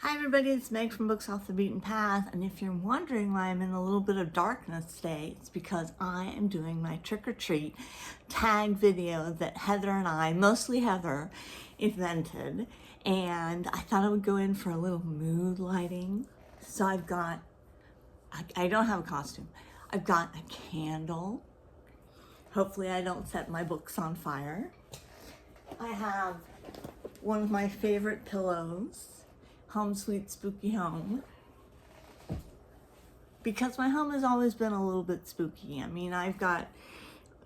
Hi everybody, it's Meg from Books Off the Beaten Path, and if you're wondering why I'm in a little bit of darkness today, it's because I am doing my trick-or-treat tag video that Heather and I, mostly Heather, invented, and I thought I would go in for a little mood lighting. So I don't have a costume. I've got a candle. Hopefully I don't set my books on fire. I have one of my favorite pillows, Home Sweet Spooky Home, because my home has always been a little bit spooky. I mean, I've got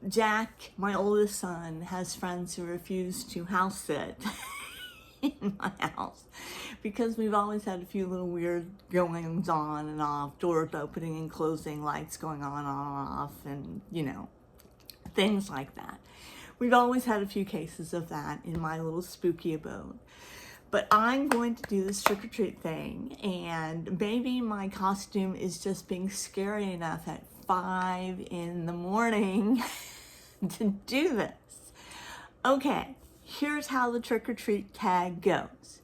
Jack, my oldest son, has friends who refuse to house sit in my house because we've always had a few little weird goings on and off, doors opening and closing, lights going on and off, and things like that. We've always had a few cases of that in my little spooky abode. But I'm going to do this trick-or-treat thing, and maybe my costume is just being scary enough at 5 in the morning to do this. Okay, here's how the trick-or-treat tag goes.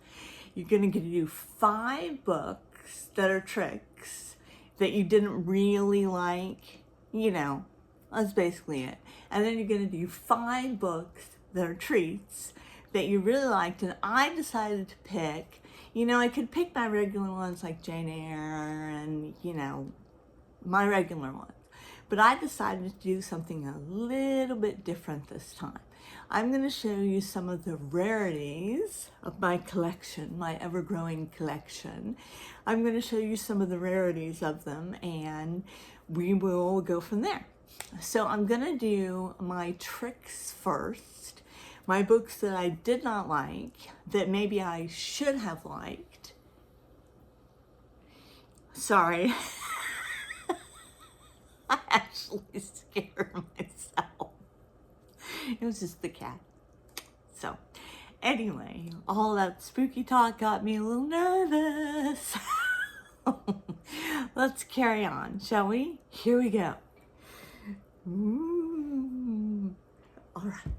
You're gonna do 5 books that are tricks that you didn't really like, that's basically it. And then you're gonna do 5 books that are treats that you really liked, and I decided to pick, I could pick my regular ones like Jane Eyre and, my regular ones. But I decided to do something a little bit different this time. I'm going to show you some of the rarities of my collection, my ever-growing collection. I'm going to show you some of the rarities of them, and we will go from there. So I'm going to do my tricks first. My books that I did not like, that maybe I should have liked. Sorry. I actually scared myself. It was just the cat. So, anyway, all that spooky talk got me a little nervous. Let's carry on, shall we? Here we go. All right.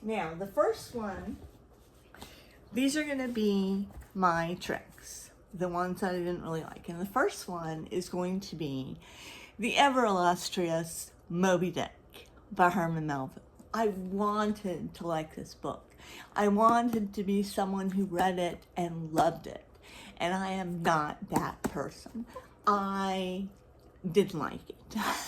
Now, the first one, these are going to be my tricks, the ones that I didn't really like. And the first one is going to be the ever illustrious Moby Dick by Herman Melville. I wanted to like this book. I wanted to be someone who read it and loved it. And I am not that person. I didn't like it.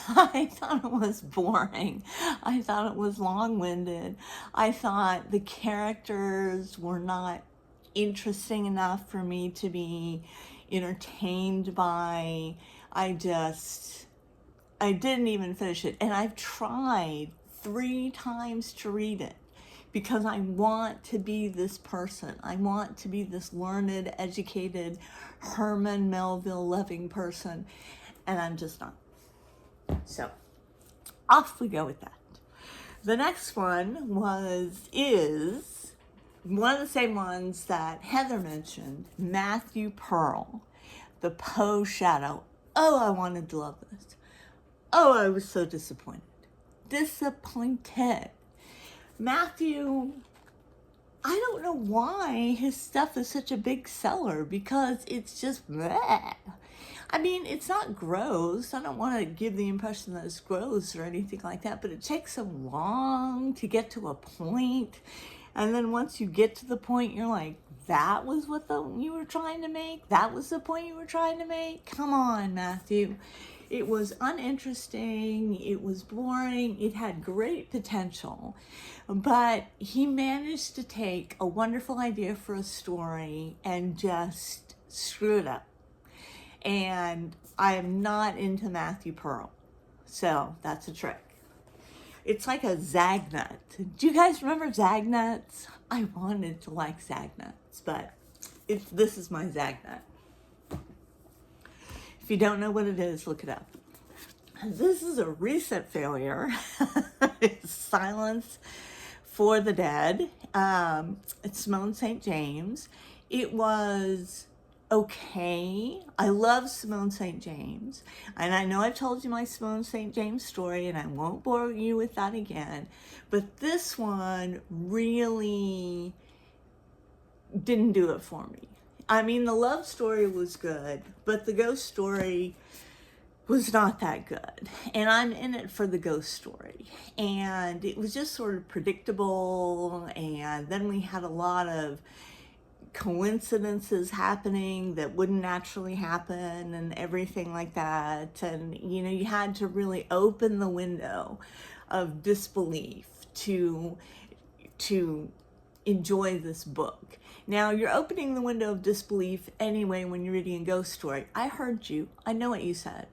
I thought it was boring. I thought it was long-winded. I thought the characters were not interesting enough for me to be entertained by. I didn't even finish it. And I've tried 3 times to read it because I want to be this person. I want to be this learned, educated, Herman Melville loving person. And I'm just not. So off we go with that. The next one is one of the same ones that Heather mentioned, Matthew Pearl, The Poe Shadow. Oh, I wanted to love this. Oh, I was so disappointed. Matthew, I don't know why his stuff is such a big seller, because it's just bleh. I mean, it's not gross. I don't want to give the impression that it's gross or anything like that, but it takes so long to get to a point. And then once you get to the point, you're like, that was what you were trying to make? That was the point you were trying to make? Come on, Matthew. It was uninteresting. It was boring. It had great potential. But he managed to take a wonderful idea for a story and just screw it up. And I am not into Matthew Pearl. So that's a trick. It's like a Zagnut. Do you guys remember Zagnuts? I wanted to like Zagnuts, but this is my Zagnut. If you don't know what it is, look it up. This is a recent failure. It's Silence for the Dead. It's Simone St. James. It was okay. I love Simone St. James, and I know I've told you my Simone St. James story, and I won't bore you with that again, but this one really didn't do it for me. I mean, the love story was good, but the ghost story was not that good. And I'm in it for the ghost story. And it was just sort of predictable. And then we had a lot of coincidences happening that wouldn't naturally happen and everything like that. And, you know, you had to really open the window of disbelief to enjoy this book. Now, you're opening the window of disbelief anyway when you're reading a ghost story. I heard you. I know what you said.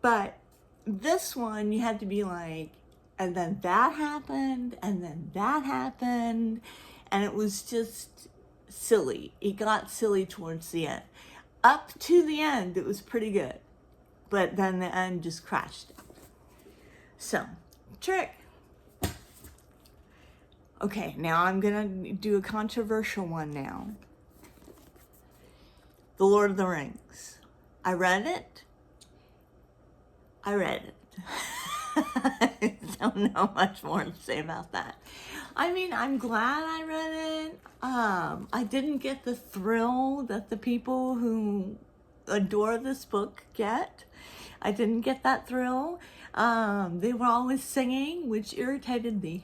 But this one, you had to be like, and then that happened, and then that happened. And it was just silly. It got silly towards the end. Up to the end, it was pretty good. But then the end just crashed it. So, trick. Okay, now I'm going to do a controversial one now. The Lord of the Rings. I read it. I don't know much more to say about that. I mean, I'm glad I read it. I didn't get the thrill that the people who adore this book get. I didn't get that thrill. They were always singing, which irritated the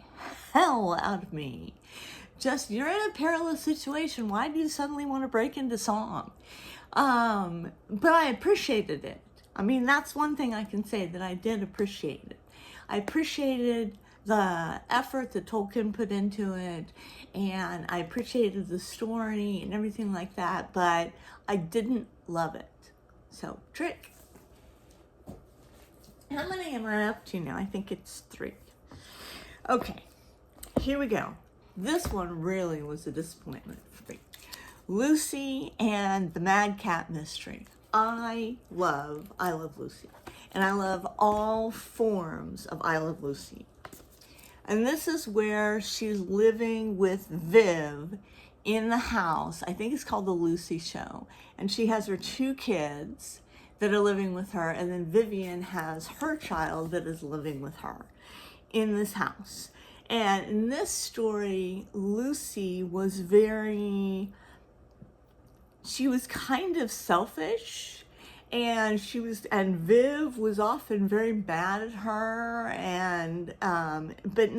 hell out of me. Just, you're in a perilous situation. Why do you suddenly want to break into song? But I appreciated it. I mean, that's one thing I can say that I did appreciate it. I appreciated the effort that Tolkien put into it, and I appreciated the story and everything like that, but I didn't love it. So, trick. How many am I up to now? I think it's 3. Okay, here we go. This one really was a disappointment for me. Lucy and the Mad Cat Mystery. I love Lucy. And I love all forms of I Love Lucy. And this is where she's living with Viv in the house. I think it's called The Lucy Show. And she has her 2 kids that are living with her. And then Vivian has her child that is living with her in this house. And in this story, Lucy was she was kind of selfish, and Viv was often very mad at her, and but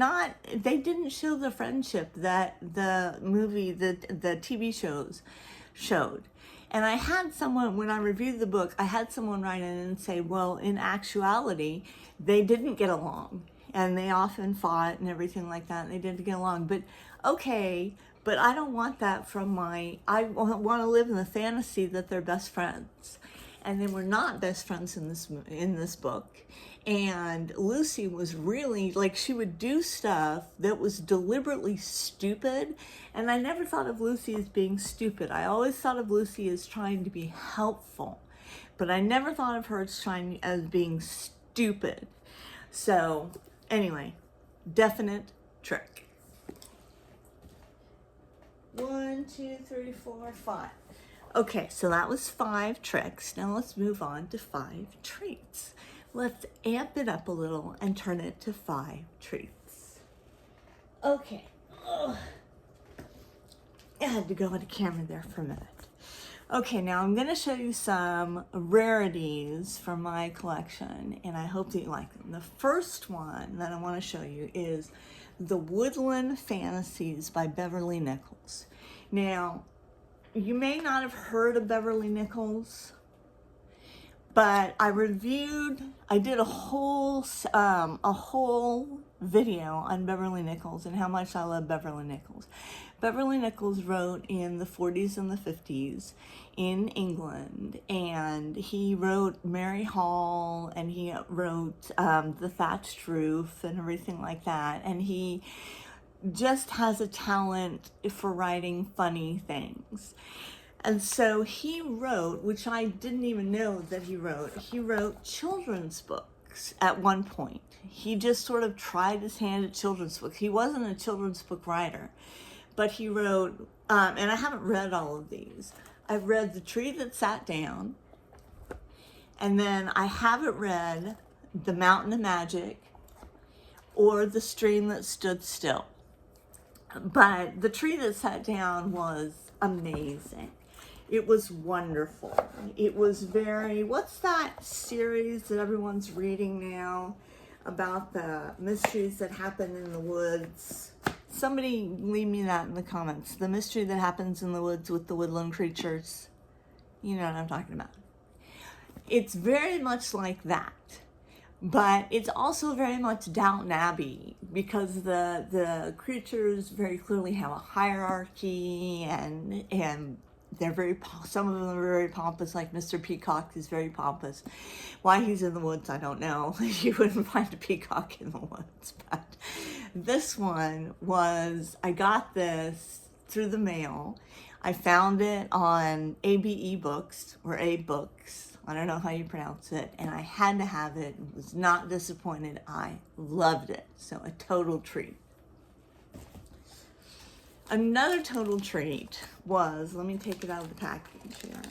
they didn't show the friendship that the TV shows showed. And I had someone, when I reviewed the book, I had someone write in and say, well, in actuality, they didn't get along, and they often fought and everything like that, and they didn't get along. But okay, but I don't want that from I want to live in the fantasy that they're best friends. And they were not best friends in this book. And Lucy was really, like, she would do stuff that was deliberately stupid. And I never thought of Lucy as being stupid. I always thought of Lucy as trying to be helpful. But I never thought of her as being stupid. So, anyway, definite trick. 1, 2, 3, 4, 5. Okay, so that was 5 tricks. Now let's move on to 5 treats. Let's amp it up a little and turn it to 5 treats. Okay. Ugh. I had to go on the camera there for a minute. Okay, now I'm going to show you some rarities from my collection, and I hope that you like them. The first one that I want to show you is The Woodland Fantasies by Beverly Nichols. Now, you may not have heard of Beverly Nichols, but I did a whole video on Beverly Nichols and how much I love Beverly Nichols. Beverly Nichols wrote in the 40s and the 50s in England, and he wrote Mary Hall, and he wrote The Thatched Roof and everything like that, and he just has a talent for writing funny things. And so he wrote, which I didn't even know that he wrote children's books at one point. He just sort of tried his hand at children's books. He wasn't a children's book writer, but he wrote, and I haven't read all of these. I've read The Tree That Sat Down, and then I haven't read The Mountain of Magic or The Stream That Stood Still. But The Tree That Sat Down was amazing. It was wonderful. It was very, what's that series that everyone's reading now about the mysteries that happen in the woods? Somebody leave me that in the comments. The mystery that happens in the woods with the woodland creatures. You know what I'm talking about. It's very much like that. But it's also very much Downton Abbey, because the creatures very clearly have a hierarchy, and they're very, some of them are very pompous, like Mr. Peacock is very pompous. Why he's in the woods, I don't know. You wouldn't find a peacock in the woods. But this one was, I got this through the mail. I found it on ABE Books, or A Books. I don't know how you pronounce it, and I had to have it. Was not disappointed. I loved it. So a total treat. Another total treat was, let me take it out of the package here,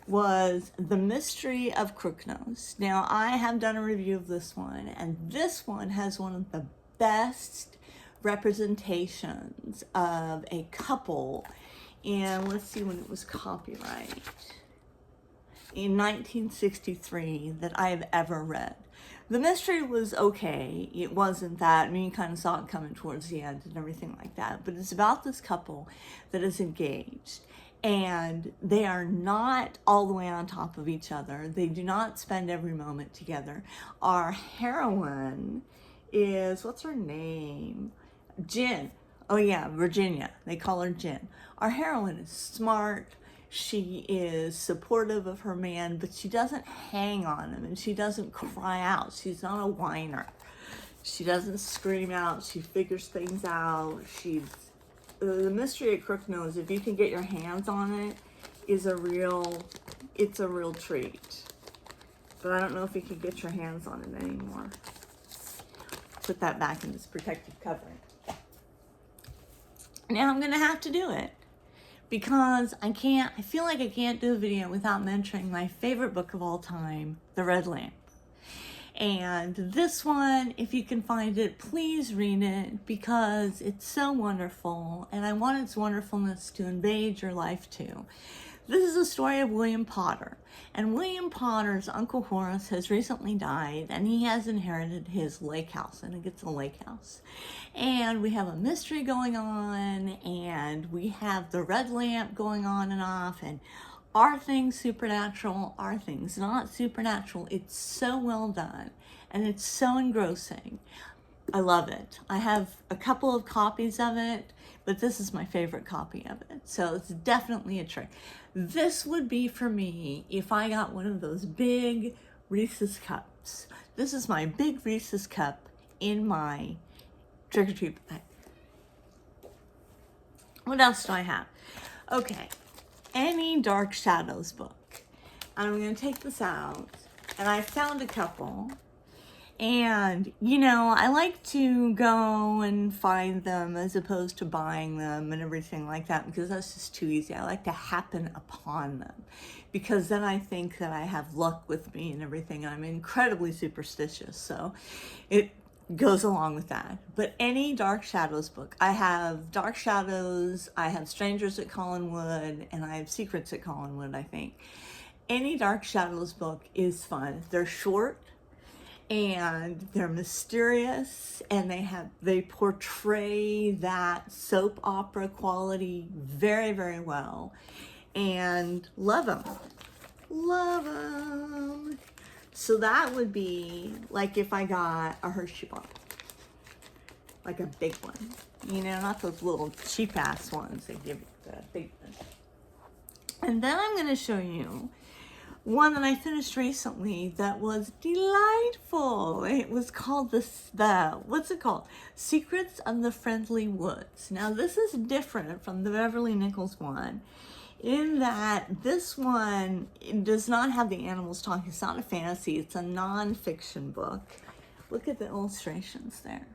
was The Mystery of Crooknose. Now, I have done a review of this one, and this one has one of the best representations of a couple, and let's see when it was copyrighted, in 1963, that I have ever read. The mystery was okay. It wasn't that, I mean, you kind of saw it coming towards the end and everything like that, but it's about this couple that is engaged, and they are not all the way on top of each other. They do not spend every moment together. Our heroine is, what's her name? Jen. Oh yeah, Virginia. They call her Jen. Our heroine is smart. She is supportive of her man, but she doesn't hang on him, and she doesn't cry out. She's not a whiner. She doesn't scream out. She figures things out. She's, the Mystery of Crooknose, if you can get your hands on it, is a real, it's a real treat. But I don't know if you can get your hands on it anymore. Put that back in this protective covering. Now I'm gonna have to do it, because I feel like I can't do a video without mentioning my favorite book of all time, The Red Lamp. And this one, if you can find it, please read it, because it's so wonderful, and I want its wonderfulness to invade your life too. This is a story of William Potter, and William Potter's Uncle Horace has recently died, and he has inherited his lake house, and it's a lake house. And we have a mystery going on, and we have the red lamp going on and off, and are things supernatural? Are things not supernatural? It's so well done, and it's so engrossing. I love it. I have a couple of copies of it, but this is my favorite copy of it. So it's definitely a trick. This would be for me if I got one of those big Reese's cups. This is my big Reese's cup in my trick-or-treat bag. What else do I have? Okay, any Dark Shadows book. I'm going to take this out, and I found a couple. And, you know, I like to go and find them as opposed to buying them and everything like that, because that's just too easy. I like to happen upon them, because then I think that I have luck with me and everything. I'm incredibly superstitious, so it goes along with that. But any Dark Shadows book. I have Dark Shadows, I have Strangers at Collinwood, and I have Secrets at Collinwood, I think. Any Dark Shadows book is fun. They're short, and they're mysterious, and they portray that soap opera quality very, very well, and love them. So that would be like if I got a Hershey bar, like a big one, you know, not those little cheap ass ones they give you, the big ones. And then I'm going to show you one that I finished recently that was delightful. It was called what's it called? Secrets of the Friendly Woods. Now this is different from the Beverly Nichols one, in that this one does not have the animals talking. It's not a fantasy, it's a non-fiction book. Look at the illustrations there.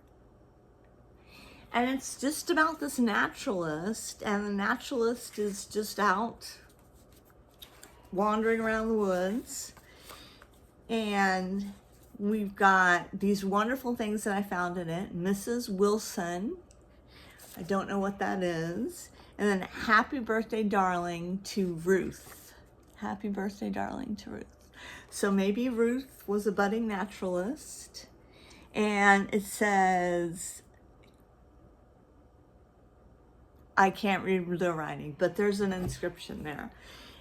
And it's just about this naturalist, and the naturalist is just out wandering around the woods, and we've got these wonderful things that I found in it. Mrs. Wilson, I don't know what that is, And then happy birthday, darling, to Ruth. Happy birthday, darling, to Ruth. So maybe Ruth was a budding naturalist. And it says, I can't read the writing, but there's an inscription there.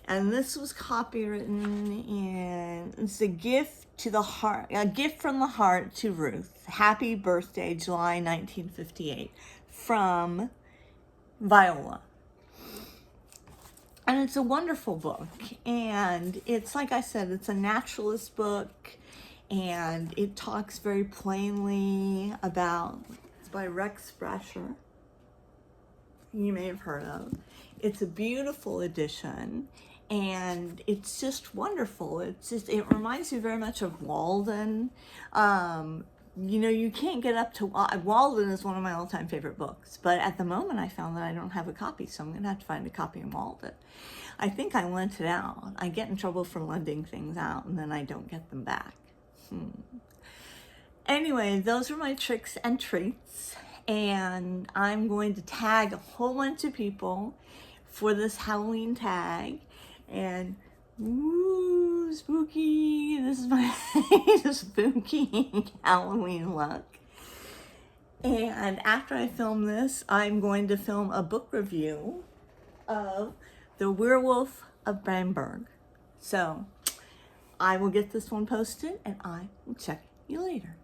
And this was copywritten, and it's a gift to the heart, a gift from the heart to Ruth. Happy birthday, July 1958, from Viola. And it's a wonderful book. And it's, like I said, it's a naturalist book, and it talks very plainly about, it's by Rex Brasher. You may have heard of. It's a beautiful edition, and it's just wonderful. It reminds me very much of Walden. You know, you can't get up to Walden is one of my all-time favorite books, but at the moment I found that I don't have a copy, so I'm gonna have to find a copy of Walden. I think I lent it out. I get in trouble for lending things out, and then I don't get them back. Anyway, those are my tricks and treats, and I'm going to tag a whole bunch of people for this Halloween tag, and ooh, spooky. This is my spooky Halloween look. And after I film this, I'm going to film a book review of The Werewolf of Bamberg. So I will get this one posted, and I will check you later.